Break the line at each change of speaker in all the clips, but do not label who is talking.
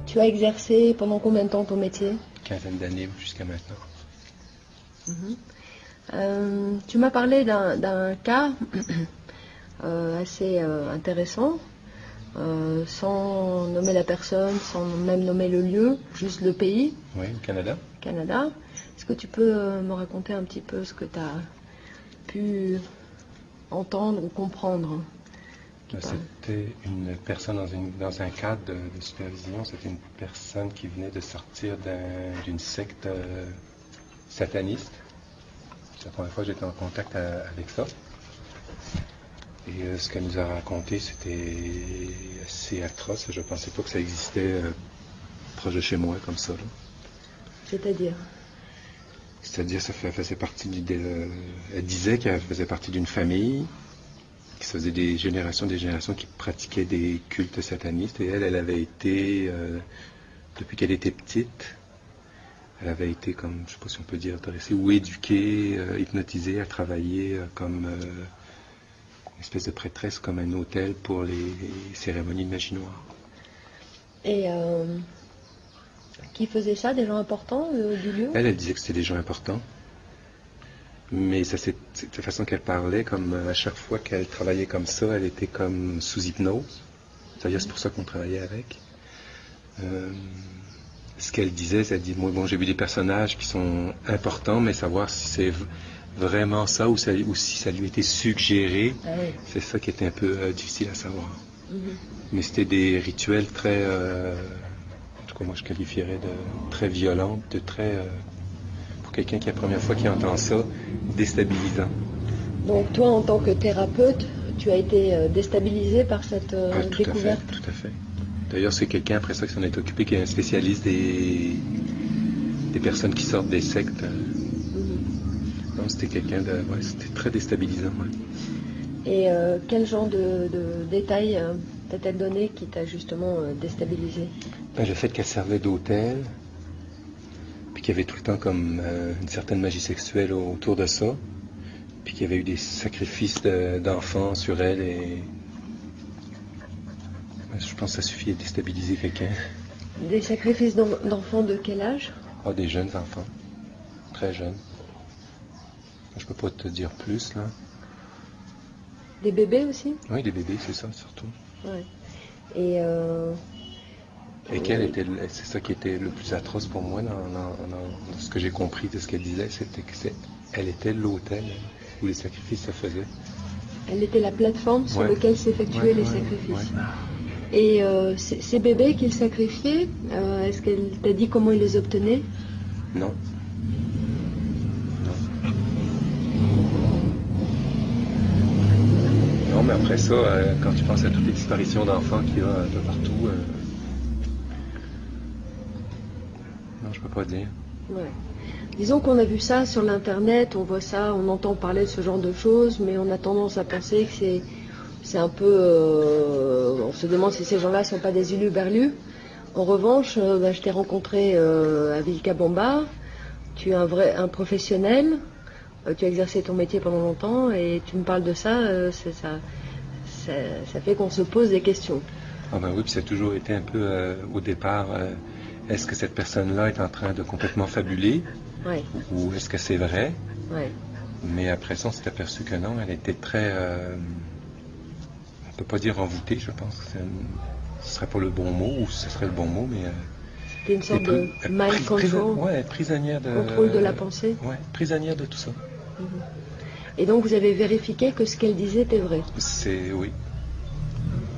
Tu as exercé pendant combien de temps ton métier?
Quinzaine d'années jusqu'à maintenant.
Tu m'as parlé d'un cas assez intéressant, sans nommer la personne, sans même nommer le lieu, juste le pays,
Oui, au Canada.
Canada. Est-ce que tu peux me raconter un petit peu ce que tu as pu entendre ou comprendre?
C'était une personne dans un cadre de supervision. C'était une personne qui venait de sortir d'une secte sataniste. C'est la première fois que j'étais en contact avec ça. Et ce qu'elle nous a raconté, c'était assez atroce. Je ne pensais pas que ça existait proche de chez moi comme ça.
C'est-à-dire?
C'est-à-dire, ça faisait partie elle disait qu'elle faisait partie d'une famille qui se faisait des générations qui pratiquaient des cultes satanistes. Et elle avait été, depuis qu'elle était petite, elle avait été comme, je ne sais pas si on peut dire, dressée ou éduquée, hypnotisée à travailler comme une espèce de prêtresse, comme un hôtel pour les cérémonies de magie noire.
Et qui faisait ça, des gens importants du lieu?
Elle disait que c'était des gens importants. Mais ça, c'est la façon qu'elle parlait, comme à chaque fois qu'elle travaillait comme ça, elle était comme sous hypnose. C'est-à-dire, c'est pour ça qu'on travaillait avec. Ce qu'elle disait, c'est dit, moi, bon, j'ai vu des personnages qui sont importants, mais savoir si c'est vraiment ça ou si ça lui était suggéré, c'est ça qui était un peu difficile à savoir. Mais c'était des rituels très, en tout cas, moi, je qualifierais de très violents, de très... pour quelqu'un qui est la première fois qui entend ça, déstabilisant.
Donc toi, en tant que thérapeute, tu as été déstabilisé par cette découverte?
Tout à fait. D'ailleurs, c'est quelqu'un après ça qui s'en est occupé, qui est un spécialiste des personnes qui sortent des sectes. Donc c'était quelqu'un de... Ouais, c'était très déstabilisant. Ouais.
Et quel genre de détails t'a-t-elle donné qui t'a justement déstabilisé?
Le fait qu'elle servait d'hôtel, puis qu'il y avait tout le temps comme une certaine magie sexuelle autour de ça, puis qu'il y avait eu des sacrifices d'enfants sur elle, et je pense que ça suffit à déstabiliser quelqu'un.
Des sacrifices d'enfants de quel âge?
Ah, des jeunes enfants, très jeunes. Je peux pas te dire plus, là.
Des bébés aussi?
Oui, des bébés, c'est ça, surtout.
Ouais. Et
qu'elle était, c'est ça qui était le plus atroce pour moi dans ce que j'ai compris de ce qu'elle disait, c'était qu'elle était l'hôtel où les sacrifices se faisaient.
Elle était la plateforme sur laquelle s'effectuaient les sacrifices. Et ces bébés qu'il sacrifiait, est-ce qu'elle t'a dit comment il les obtenait?
Non. Non, mais après ça, quand tu penses à toutes les disparitions d'enfants qu'il y a un peu partout, non, je peux pas dire.
Ouais. Disons qu'on a vu ça sur l'internet, on voit ça, on entend parler de ce genre de choses, mais on a tendance à penser que c'est un peu... on se demande si ces gens-là ne sont pas des huluberlus. En revanche, je t'ai rencontré à Vilcabamba, tu es un professionnel, tu as exercé ton métier pendant longtemps et tu me parles de ça, ça fait qu'on se pose des questions.
Ah ben oui, puis ça a toujours été un peu au départ, est-ce que cette personne-là est en train de complètement fabuler? Ou est-ce que c'est vrai? Mais après ça, on s'est aperçu que non, elle était très... on ne peut pas dire envoûtée, je pense. Ce serait pas le bon mot, ou ce serait le bon mot, mais...
C'était une sorte de mind control.
Ouais, prisonnière de...
Contrôle de la pensée.
Ouais, prisonnière de tout ça.
Et donc vous avez vérifié que ce qu'elle disait était vrai?
Oui.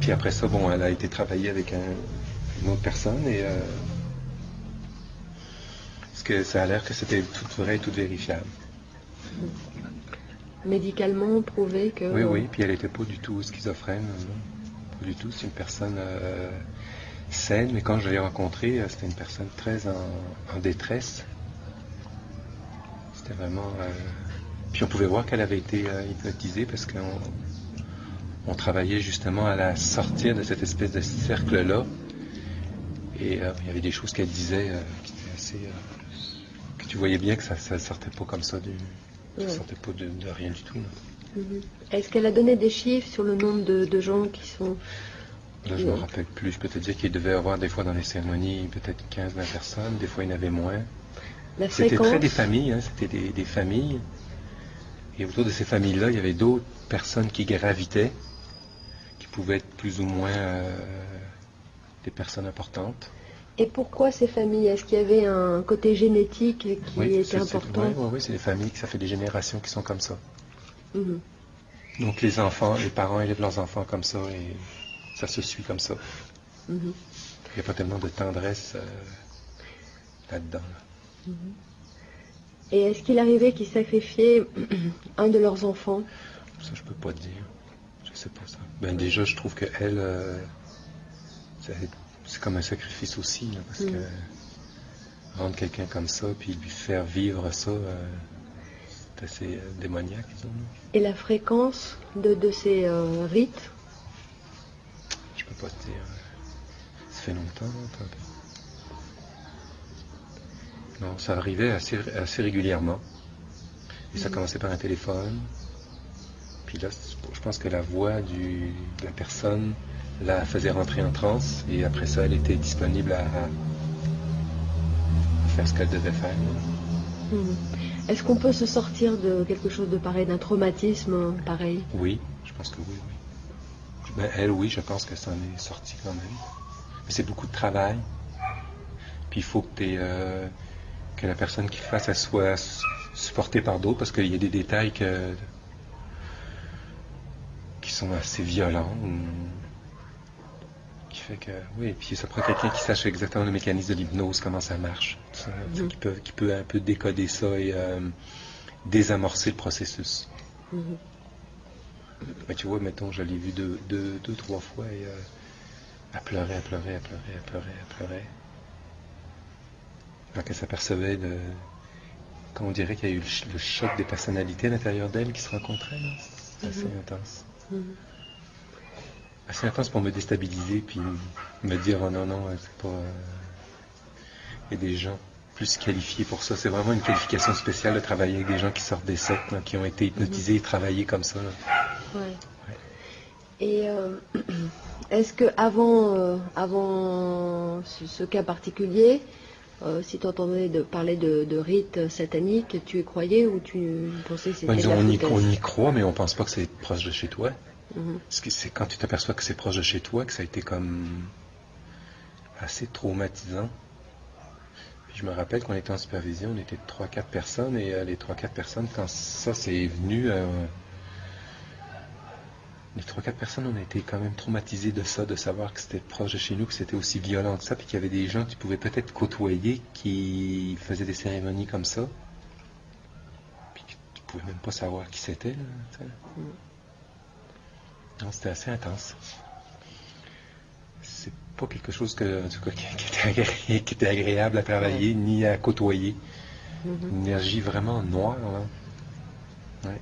Puis après ça, bon, elle a été travailler avec une autre personne, et... parce que ça a l'air que c'était tout vrai et tout vérifiable.
Médicalement prouvé que...
Oui, puis elle n'était pas du tout schizophrène, non. Pas du tout, c'est une personne saine, mais quand je l'ai rencontrée, c'était une personne très en détresse. C'était vraiment... Puis on pouvait voir qu'elle avait été hypnotisée parce qu'on travaillait justement à la sortir de cette espèce de cercle-là. Et il y avait des choses qu'elle disait qui étaient assez... que tu voyais bien que ça ne sortait pas comme ça, ça sortait pas de rien du tout.
Est-ce qu'elle a donné des chiffres sur le nombre de gens qui sont
Là, je me rappelle plus. Je peux te dire qu'il devait y avoir des fois dans les cérémonies peut-être 15-20 personnes, des fois il y en avait moins.
La
C'était
fréquence,
très des familles, hein, c'était des familles. Et autour de ces familles-là, il y avait d'autres personnes qui gravitaient, qui pouvaient être plus ou moins des personnes importantes.
et pourquoi ces familles? Est-ce qu'il y avait un côté génétique qui était important?
Oui, c'est des familles, ça fait des générations qui sont comme ça.
Mhm.
Donc les enfants, les parents élèvent leurs enfants comme ça et ça se suit comme ça.
Mhm.
Il n'y a pas tellement de tendresse là-dedans.
Et est-ce qu'il arrivait qu'ils sacrifiaient un de leurs enfants?
Ça, je peux pas te dire. Je sais pas ça. Ben déjà, je trouve que elle, c'est comme un sacrifice aussi, là, parce que rendre quelqu'un comme ça, puis lui faire vivre ça, c'est assez démoniaque, disons.
Et la fréquence de ces rites?
Je peux pas te dire. Ça fait longtemps, hein, non, ça arrivait assez régulièrement. Et ça commençait par un téléphone. Puis là, je pense que la voix de la personne la faisait rentrer en transe. Et après ça, elle était disponible à faire ce qu'elle devait faire.
Mhm. Est-ce qu'on peut se sortir de quelque chose de pareil, d'un traumatisme pareil?
Oui, je pense que oui, oui. Ben, elle, oui, je pense que ça en est sorti quand même. Mais c'est beaucoup de travail. Puis il faut que la personne qui le fasse, elle soit supportée par d'autres, parce qu'il y a des détails qui sont assez violents. Qui fait que, oui, puis ça prend quelqu'un qui sache exactement le mécanisme de l'hypnose, comment ça marche. Ça, qui peut un peu décoder ça et désamorcer le processus. Mais tu vois, mettons, je l'ai vu deux, trois fois et elle pleurait, elle pleurait, elle pleurait, elle pleurait, elle pleurait. Quand elle s'apercevait quand on dirait qu'il y a eu le choc des personnalités à l'intérieur d'elle qui se rencontraient, c'est assez intense. Assez intense pour me déstabiliser puis me dire oh non, non, c'est pas. Il y a des gens plus qualifiés pour ça. C'est vraiment une qualification spéciale de travailler avec des gens qui sortent des sectes, là, qui ont été hypnotisés et travaillés comme ça.
Ouais. Et est-ce que avant ce cas particulier, si tu entendais parler de rites sataniques, tu y croyais ou tu pensais que c'était de la foutaise?
On y croit, mais on pense pas que c'est proche de chez toi. Parce que c'est quand tu t'aperçois que c'est proche de chez toi que ça a été comme assez traumatisant. Puis je me rappelle qu'on était en supervision, on était 3-4 personnes, et les 3-4 personnes, quand ça c'est venu, les 3-4 personnes, on a été quand même traumatisés de ça, de savoir que c'était proche de chez nous, que c'était aussi violent que ça, puis qu'il y avait des gens qui pouvaient peut-être côtoyer, qui faisaient des cérémonies comme ça, puis tu ne pouvais même pas savoir qui c'était. Là, non, c'était assez intense. C'est pas quelque chose en tout cas, qui était agréable à travailler, ni à côtoyer. Une énergie vraiment noire. Là. Ouais.